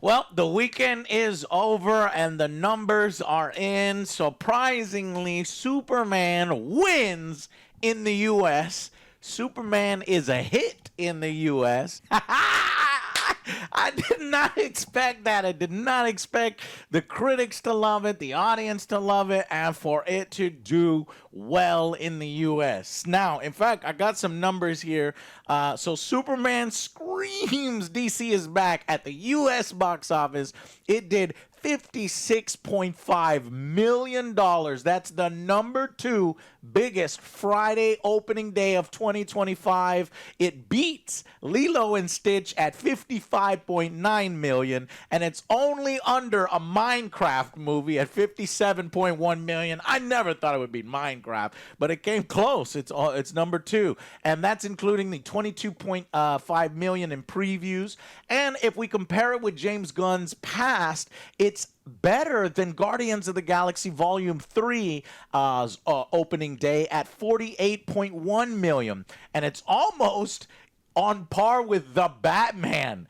Well, the weekend is over and the numbers are in. Surprisingly, Superman wins in the U.S. Superman is a hit in the U.S. I did not expect that. I did not expect the critics to love it, the audience to love it, and for it to do well in the U.S. Now, in fact, I got some numbers here. So Superman screams DC is back at the U.S. box office. It did $56.5 million. That's the number 2 biggest Friday opening day of 2025. It beats Lilo and Stitch at $55.9 million, and it's only under a Minecraft movie at $57.1 million. I never thought it would be Minecraft, but it came close. It's number 2, and that's including the $22.5 million in previews. And if we compare it with James Gunn's past, it's better than Guardians of the Galaxy Volume 3 opening day at $48.1 million. And it's almost on par with the Batman,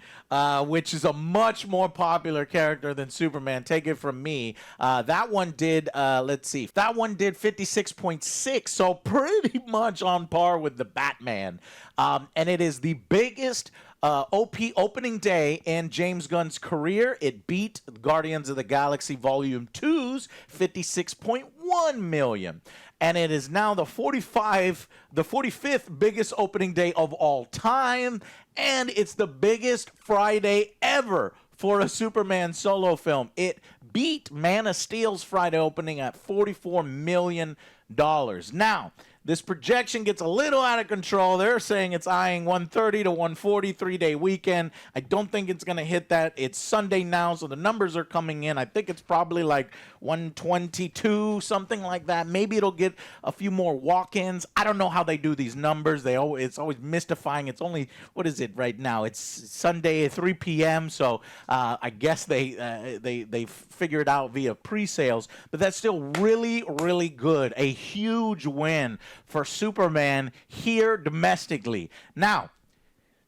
which is a much more popular character than Superman. Take it from me. That one did, let's see, that one did 56.6, so pretty much on par with the Batman. And it is the biggest opening day in James Gunn's career. It beat Guardians of the Galaxy Volume 2's $56.1 million. And it is now the 45th biggest opening day of all time. And it's the biggest Friday ever for a Superman solo film. It beat Man of Steel's Friday opening at $44 million. Now, this projection gets a little out of control. They're saying it's eyeing 130 to 140 3-day weekend. I don't think it's going to hit that. It's Sunday now, so the numbers are coming in. I think it's probably like 122, something like that. Maybe it'll get a few more walk-ins. I don't know how they do these numbers. It's always mystifying. It's only, what is it right now? It's Sunday at 3 p.m., so I guess they figure it out via pre-sales. But that's still really, really good. A huge win for Superman here domestically. Now,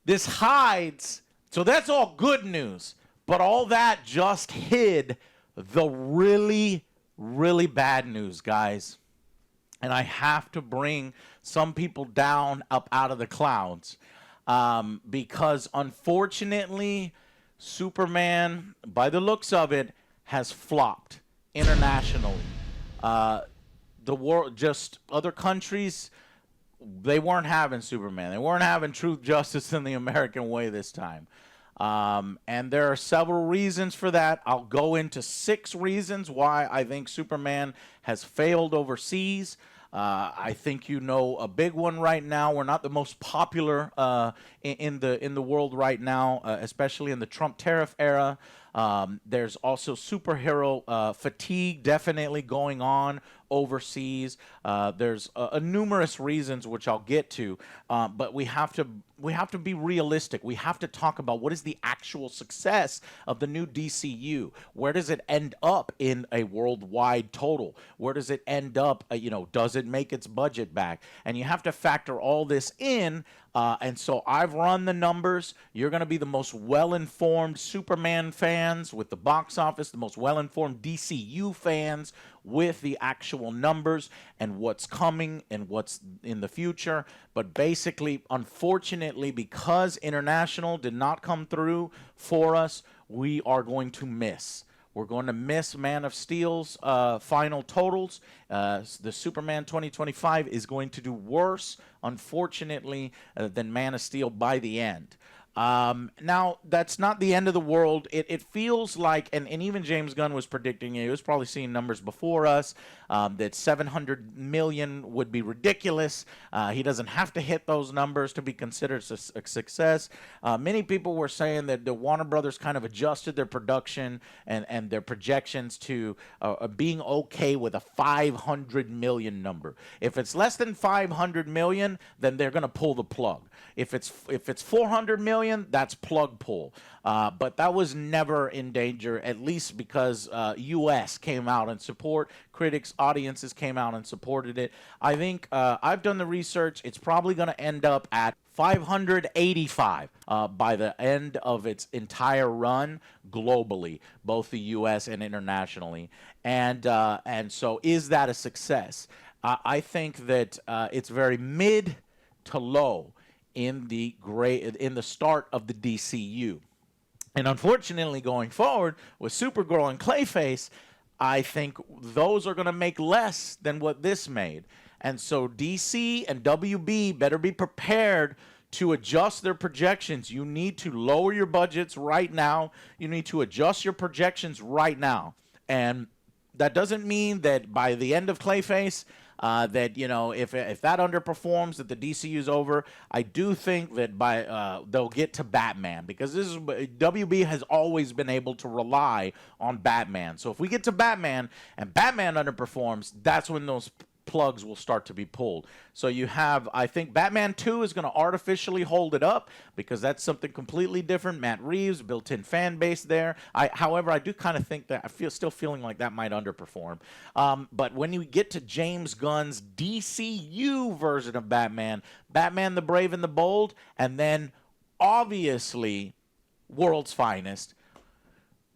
this hides, so that's all good news, but all that just hid the really, really bad news, guys. And I have to bring some people down up out of the clouds because unfortunately, Superman, by the looks of it, has flopped internationally. The world, just other countries, they weren't having Superman. They weren't having truth, justice, in the American way this time. And there are several reasons for that. I'll go into 6 reasons why I think Superman has failed overseas. I think you know a big one right now. We're not the most popular in the world right now, especially in the Trump tariff era. There's also superhero fatigue definitely going on overseas. There's numerous reasons which I'll get to, but we have to be realistic. We have to talk about what is the actual success of the new DCU. Where does it end up in a worldwide total? Where does it end up? Does it make its budget back? And you have to factor all this in. And so I've run the numbers. You're going to be the most well-informed Superman fans with the box office, the most well-informed DCU fans with the actual numbers and what's coming and what's in the future. But basically, unfortunately, because international did not come through for us, we are going to miss. We're going to miss Man of Steel's final totals. The Superman 2025 is going to do worse, unfortunately, than Man of Steel by the end. Now, that's not the end of the world. It feels like, and even James Gunn was predicting it. He was probably seeing numbers before us, that 700 million would be ridiculous. He doesn't have to hit those numbers to be considered a success. Many people were saying that the Warner Brothers kind of adjusted their production and their projections to being okay with a 500 million number. If it's less than 500 million, then they're going to pull the plug. If it's 400 million, that's plug pull. But that was never in danger, at least because U.S. came out and support. Critics, audiences came out and supported it. I think I've done the research. It's probably going to end up at 585 by the end of its entire run globally, both the U.S. and internationally. And so is that a success? I think that it's very mid to low in the start of the DCU. And unfortunately, going forward with Supergirl and Clayface, I think those are going to make less than what this made. And so DC and WB better be prepared to adjust their projections. You need to lower your budgets right now. You need to adjust your projections right now. And that doesn't mean that by the end of Clayface, that, you know, if that underperforms, that the DCU's over. I do think that by they'll get to Batman, because this is WB has always been able to rely on Batman. So if we get to Batman and Batman underperforms, that's when those plugs will start to be pulled. So you have, I think Batman 2 is going to artificially hold it up, because that's something completely different. Matt Reeves, built-in fan base there. However, I do kind of think that still feeling like that might underperform. But when you get to James Gunn's DCU version of Batman, Batman the Brave and the Bold, and then obviously World's Finest.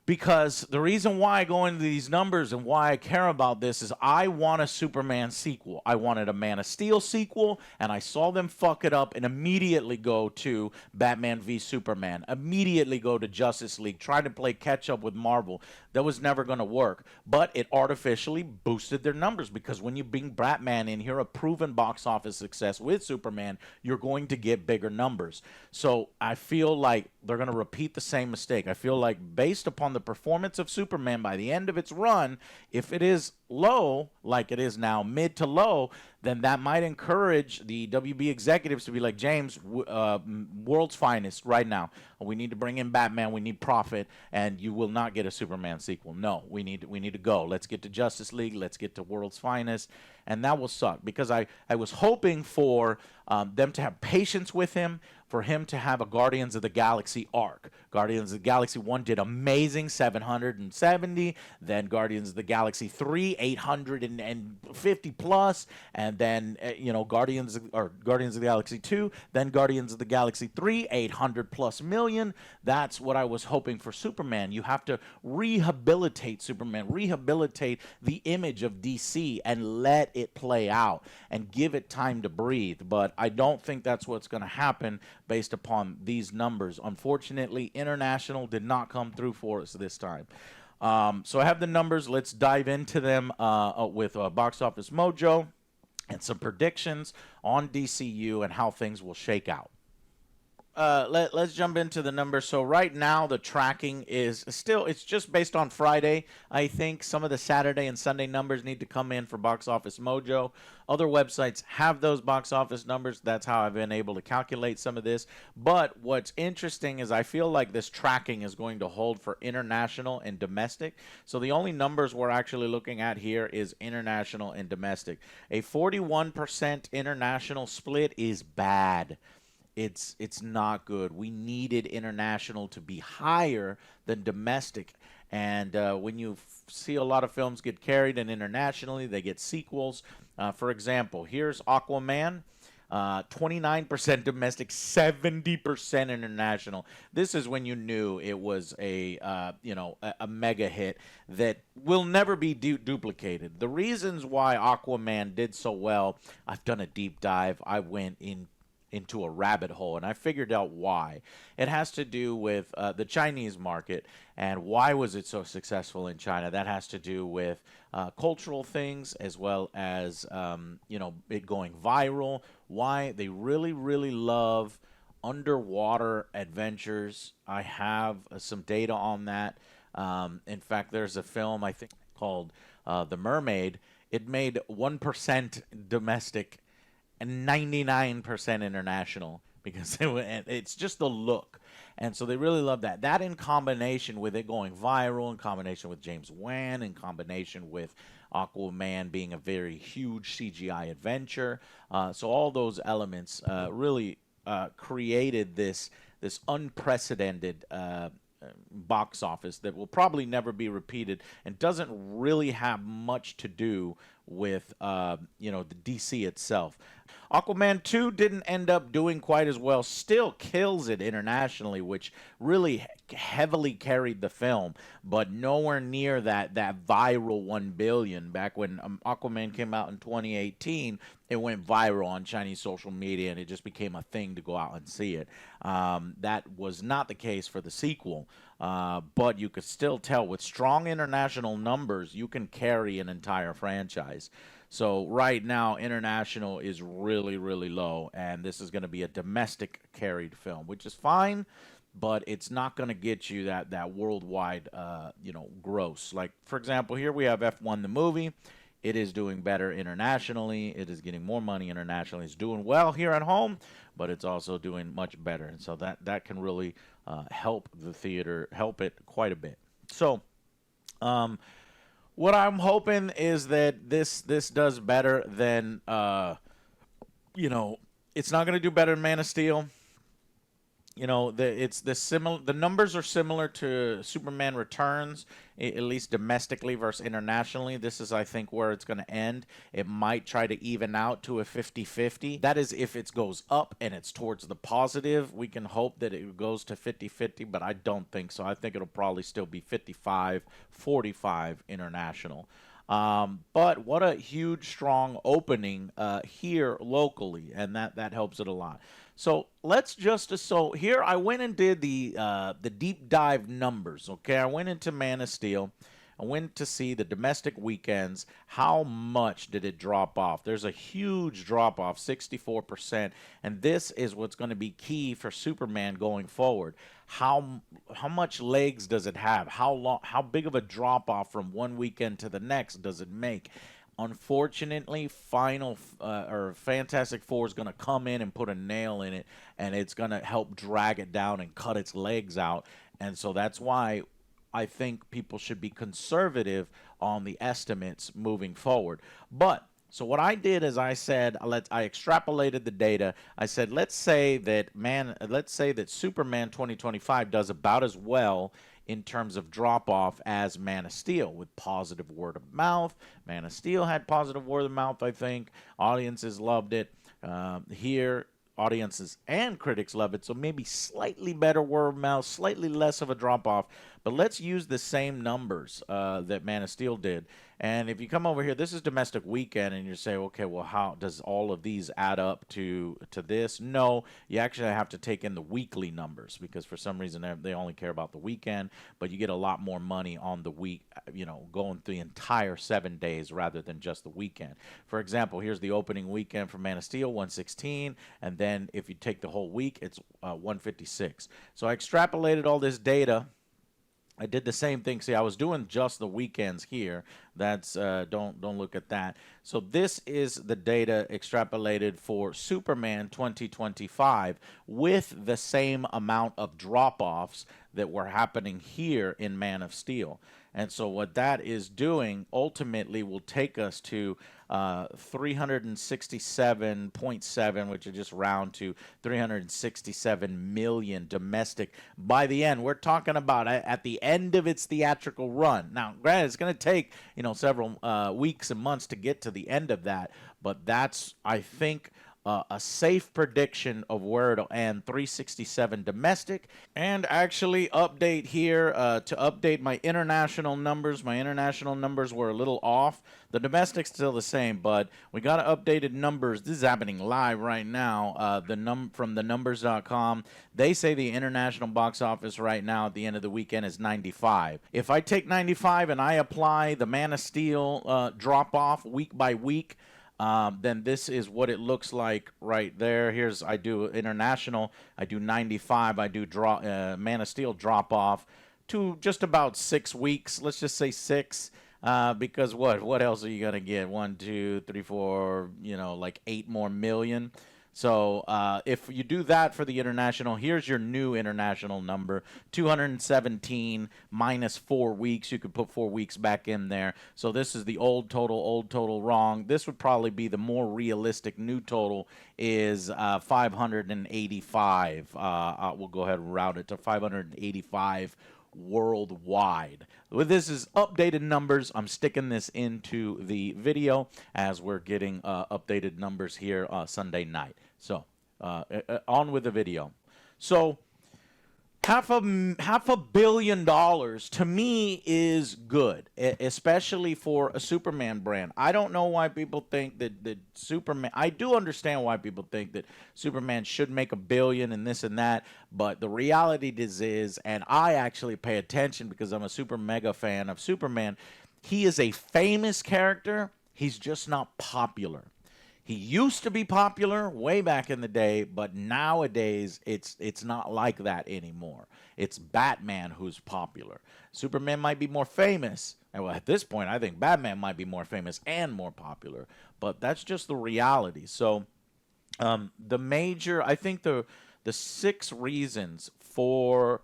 Because the reason why I go into these numbers and why I care about this is I want a Superman sequel. I wanted a Man of Steel sequel, and I saw them fuck it up and immediately go to Batman v Superman, immediately go to Justice League, try to play catch up with Marvel. That was never going to work. But it artificially boosted their numbers, because when you bring Batman in here, a proven box office success with Superman, you're going to get bigger numbers. So I feel like they're going to repeat the same mistake. I feel like based upon the performance of Superman by the end of its run, if it is low, like it is now, mid to low, then that might encourage the WB executives to be like, James, World's Finest right now. We need to bring in Batman. We need profit, and you will not get a Superman sequel. No, we need to go. Let's get to Justice League. Let's get to World's Finest, and that will suck, because I was hoping for them to have patience with him, for him to have a Guardians of the Galaxy arc. Guardians of the Galaxy 1 did amazing, 770. Then Guardians of the Galaxy 3, 850 plus. And then, Guardians of the Galaxy 2. Then Guardians of the Galaxy 3, 800 plus million. That's what I was hoping for Superman. You have to rehabilitate Superman, rehabilitate the image of DC, and let it play out and give it time to breathe. But I don't think that's what's going to happen based upon these numbers. Unfortunately, international did not come through for us this time. So I have the numbers. Let's dive into them with Box Office Mojo and some predictions on DCU and how things will shake out. Let's jump into the numbers. So right now the tracking is still, it's just based on Friday. I think some of the Saturday and Sunday numbers need to come in for Box Office Mojo. Other websites have those box office numbers. That's how I've been able to calculate some of this. But what's interesting is I feel like this tracking is going to hold for international and domestic. So the only numbers we're actually looking at here is international and domestic. A 41% international split is bad. It's not good. We needed international to be higher than domestic. And when you see a lot of films get carried and internationally, they get sequels. For example, here's Aquaman. 29% domestic, 70% international. This is when you knew it was a mega hit that will never be duplicated. The reasons why Aquaman did so well, I've done a deep dive. I went into a rabbit hole, and I figured out why. It has to do with the Chinese market, and why was it so successful in China. That has to do with cultural things, as well as it going viral. Why they really, really love underwater adventures. I have some data on that. In fact, there's a film I think called The Mermaid. It made 1% domestic and 99% international, because it's just the look. And so they really love that. That in combination with it going viral, in combination with James Wan, in combination with Aquaman being a very huge CGI adventure. So all those elements really created this unprecedented box office that will probably never be repeated, and doesn't really have much to do with the DC itself. Aquaman 2 didn't end up doing quite as well, still kills it internationally, which really heavily carried the film, but nowhere near that viral 1 billion. Back when Aquaman came out in 2018, it went viral on Chinese social media, and it just became a thing to go out and see it. That was not the case for the sequel, but you could still tell with strong international numbers, you can carry an entire franchise. So right now, international is really, really low, and this is going to be a domestic carried film, which is fine, but it's not going to get you that worldwide, gross. Like, for example, here we have F1 the movie. It is doing better internationally. It is getting more money internationally. It's doing well here at home, but it's also doing much better. And so that can really help the theater, help it quite a bit. So, what I'm hoping is that this does better than, it's not going to do better than Man of Steel. The numbers are similar to Superman Returns, at least domestically versus internationally. This is, I think, where it's going to end. It might try to even out to a 50-50. That is if it goes up and it's towards the positive. We can hope that it goes to 50-50, but I don't think so. I think it'll probably still be 55-45 international. But what a huge, strong opening here locally, and that helps it a lot. So here I went and did the deep dive numbers. Okay, I went into Man of Steel. I went to see the domestic weekends. How much did it drop off? There's a huge drop off, 64%, and this is what's going to be key for Superman going forward. How much legs does it have? How big of a drop off from one weekend to the next does it make? Unfortunately, Fantastic Four is going to come in and put a nail in it, and it's going to help drag it down and cut its legs out. And so that's why I think people should be conservative on the estimates moving forward. So what I did is I said, I extrapolated the data. I said, let's say that Superman 2025 does about as well in terms of drop-off as Man of Steel with positive word of mouth. Man of Steel had positive word of mouth, I think. Audiences loved it. Here, audiences and critics love it, so maybe slightly better word of mouth, slightly less of a drop-off. But let's use the same numbers that Man of Steel did. And if you come over here, this is domestic weekend, and you say, okay, well, how does all of these add up to this? No, you actually have to take in the weekly numbers, because for some reason they only care about the weekend, but you get a lot more money on the week, going through the entire 7 days rather than just the weekend. For example, here's the opening weekend for Man of Steel, 116, and then if you take the whole week, it's 156. So I extrapolated all this data. I did the same thing. See, I was doing just the weekends here. That's don't look at that. So this is the data extrapolated for Superman 2025 with the same amount of drop-offs that were happening here in Man of Steel. And so what that is doing ultimately will take us to 367.7, which is just round to 367 million domestic by the end. We're talking about at the end of its theatrical run. Now, granted, it's going to take several weeks and months to get to the end of that, but that's, I think, a safe prediction of where it'll end. 367 domestic. And actually update here to update my international numbers. My international numbers were a little off. The domestic's still the same, but we got updated numbers. This is happening live right now. From thenumbers.com. They say the international box office right now at the end of the weekend is 95. If I take 95 and I apply the Man of Steel drop off week by week, then this is what it looks like right there. I do international, I do 95, I do Man of Steel drop off to just about 6 weeks. Let's just say 6, because what else are you gonna get? 1, 2, 3, 4, like 8 more million. So if you do that for the international, here's your new international number, 217 minus 4 weeks. You could put 4 weeks back in there. So this is the old total wrong. This would probably be the more realistic new total is 585. We'll go ahead and route it to 585 worldwide. With this is updated numbers. I'm sticking this into the video as we're getting updated numbers here Sunday night. So on with the video. So half a billion dollars to me is good, especially for a Superman brand. I don't know why people think that Superman. I do understand why people think that Superman should make $1 billion and this and that, but the reality is, and I actually pay attention because I'm a super mega fan of Superman. He is a famous character. He's just not popular. He used to be popular way back in the day, but nowadays it's not like that anymore. It's Batman who's popular. Superman might be more famous. And well, at this point, I think Batman might be more famous and more popular, but that's just the reality. So I think the 6 reasons for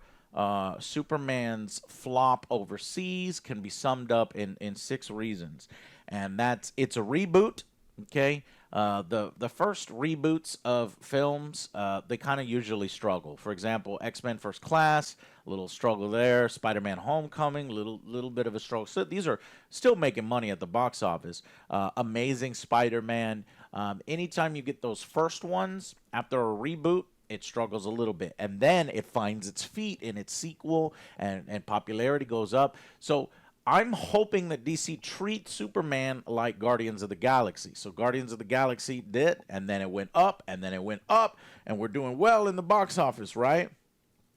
Superman's flop overseas can be summed up in 6 reasons. And it's a reboot, okay? The first reboots of films, they kind of usually struggle. For example, X-Men First Class, a little struggle there. Spider-Man Homecoming, little bit of a struggle. So these are still making money at the box office. Amazing Spider-Man. Anytime you get those first ones after a reboot, it struggles a little bit. And then it finds its feet in its sequel, and popularity goes up. So I'm hoping that DC treats Superman like Guardians of the Galaxy. So Guardians of the Galaxy did, and then it went up, and then it went up, and we're doing well in the box office, right?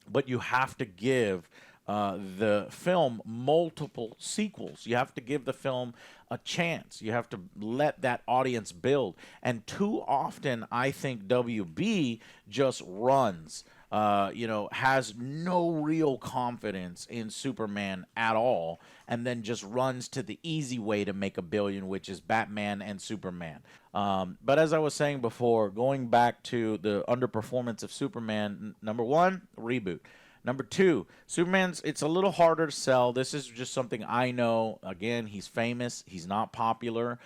But you have to give the film multiple sequels. You have to give the film a chance. You have to let that audience build. And too often, I think WB just runs. Has no real confidence in Superman at all, and then just runs to the easy way to make $1 billion, which is Batman and Superman. But as I was saying before, going back to the underperformance of Superman, number 1, reboot. Number 2, it's a little harder to sell. This is just something I know. Again, he's famous. He's not popular.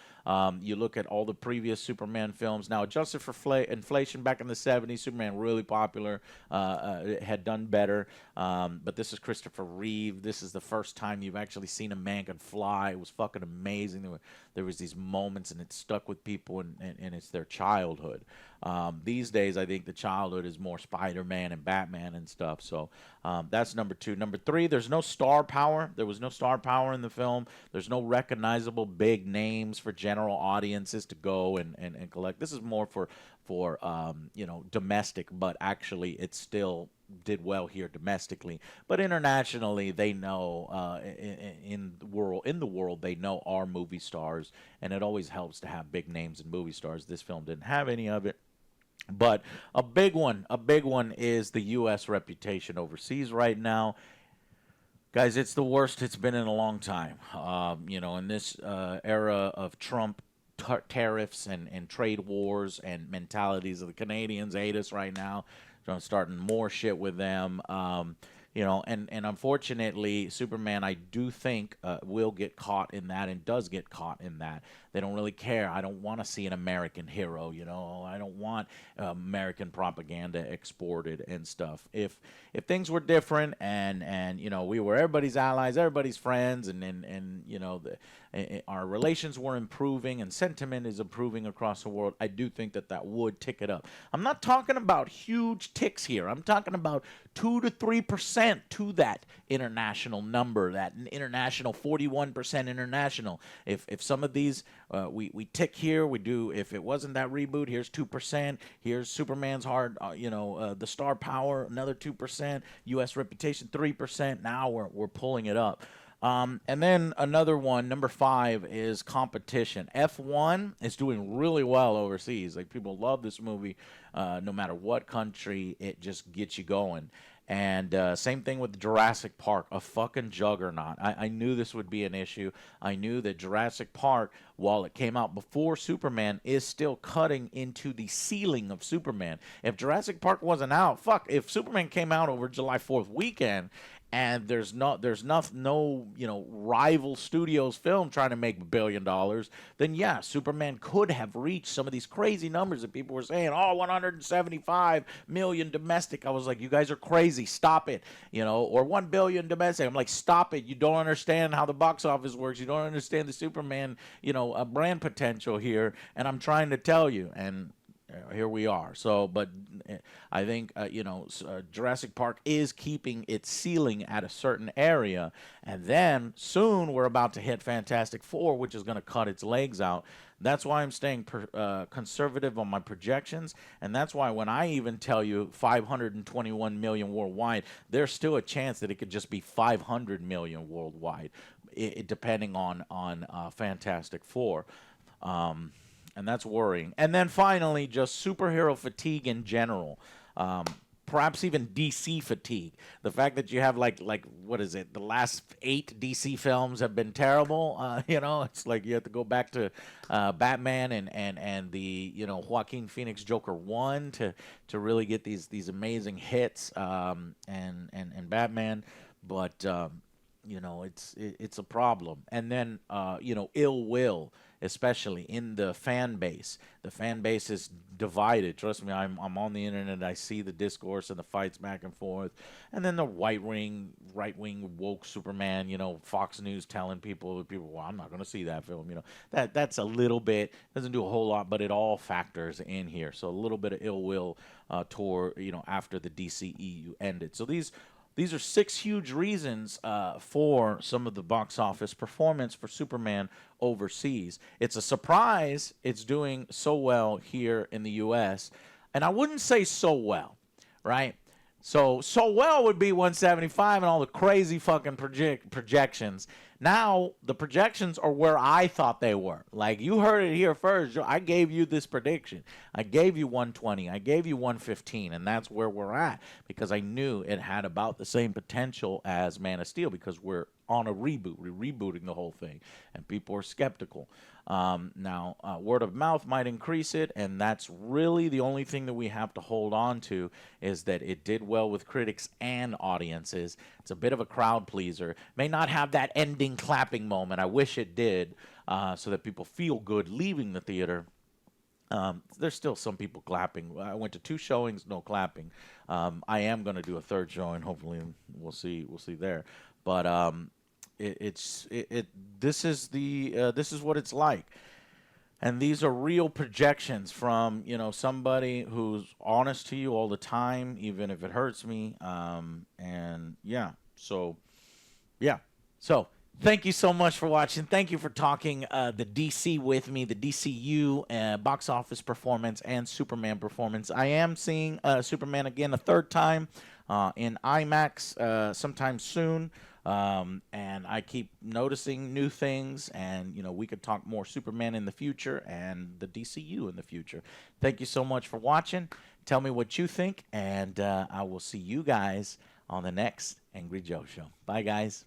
You look at all the previous Superman films. Now, adjusted for inflation back in the 70s, Superman really popular, had done better. But this is Christopher Reeve. This is the first time you've actually seen a man can fly. It was fucking amazing. There was these moments, and it stuck with people, and it's their childhood. These days, I think the childhood is more Spider-Man and Batman and stuff. So that's number 2. Number 3, there's no star power. There was no star power in the film. There's no recognizable big names for general audiences to go and collect. This is more for domestic, but actually it still did well here domestically. But internationally, they know in the world they know our movie stars, and it always helps to have big names in movie stars. This film didn't have any of it. But a big one is the U.S. reputation overseas right now. Guys, it's the worst it's been in a long time. In this era of Trump tariffs and trade wars and mentalities of the Canadians hate us right now. So I'm starting more shit with them. And unfortunately, Superman, I do think, will get caught in that and does get caught in that. They don't really care. I don't want to see an American hero, I don't want American propaganda exported and stuff. If things were different and we were everybody's allies, everybody's friends, and our relations were improving and sentiment is improving across the world, I do think that would tick it up. I'm not talking about huge ticks here. I'm talking about 2 to 3% to that international number, that international 41% international. If some of these we tick here, we do. If it wasn't that reboot, here's 2%. Here's Superman's the star power, another 2%. U.S. reputation, 3%. Now we're pulling it up. And then another one, number 5, is competition. F1 is doing really well overseas. Like, people love this movie, no matter what country. It just gets you going. And same thing with Jurassic Park, a fucking juggernaut. I knew this would be an issue. I knew that Jurassic Park, while it came out before Superman, is still cutting into the ceiling of Superman. If Jurassic Park wasn't out, if Superman came out over July 4th weekend and there's no rival studios film trying to make $1 billion, then yeah, Superman could have reached some of these crazy numbers that people were saying. Oh, 175 million domestic. I was like, you guys are crazy. Stop it. Or 1 billion domestic. I'm like, stop it. You don't understand how the box office works. You don't understand the Superman, brand potential here. And I'm trying to tell you. And here we are. So, but I think Jurassic Park is keeping its ceiling at a certain area, and then soon we're about to hit Fantastic Four, which is going to cut its legs out. That's why I'm staying conservative on my projections, and that's why when I even tell you 521 million worldwide, there's still a chance that it could just be 500 million worldwide, depending on Fantastic Four. And that's worrying. And then finally, just superhero fatigue in general. Perhaps even DC fatigue. The fact that you have like what is it? The last 8 DC films have been terrible. It's like you have to go back to Batman and the Joaquin Phoenix Joker 1 to really get these amazing hits and Batman. But it's a problem. And then ill will, especially in the fan base. The fan base is divided. Trust me, I'm on the internet. I see the discourse and the fights back and forth. And then the right-wing woke Superman, Fox News telling people, well, I'm not going to see that film. That's a little bit, doesn't do a whole lot, but it all factors in here. So a little bit of ill will toward, after the DCEU ended. So these are 6 huge reasons for some of the box office performance for Superman overseas. It's a surprise it's doing so well here in the U.S., and I wouldn't say so well, right? So well would be 175 and all the crazy fucking projections. Now, the projections are where I thought they were. Like, you heard it here first. I gave you this prediction. I gave you 120. I gave you 115, and that's where we're at because I knew it had about the same potential as Man of Steel because we're on a reboot. We're rebooting the whole thing, and people are skeptical. Now, word of mouth might increase it, and that's really the only thing that we have to hold on to is that it did well with critics and audiences. It's a bit of a crowd pleaser. May not have that ending clapping moment. I wish it did, so that people feel good leaving the theater. There's still some people clapping. I went to 2 showings, no clapping. I am going to do a 3rd showing. Hopefully, we'll see there. But this is what it's like, and these are real projections from somebody who's honest to you all the time, even if it hurts me. So thank you so much for watching. Thank you for talking the DC with me, the DCU box office performance and Superman performance. I am seeing Superman again a 3rd time in IMAX sometime soon. And I keep noticing new things, and we could talk more Superman in the future and the DCU in the future. Thank you so much for watching. Tell me what you think, and I will see you guys on the next Angry Joe show. Bye, guys.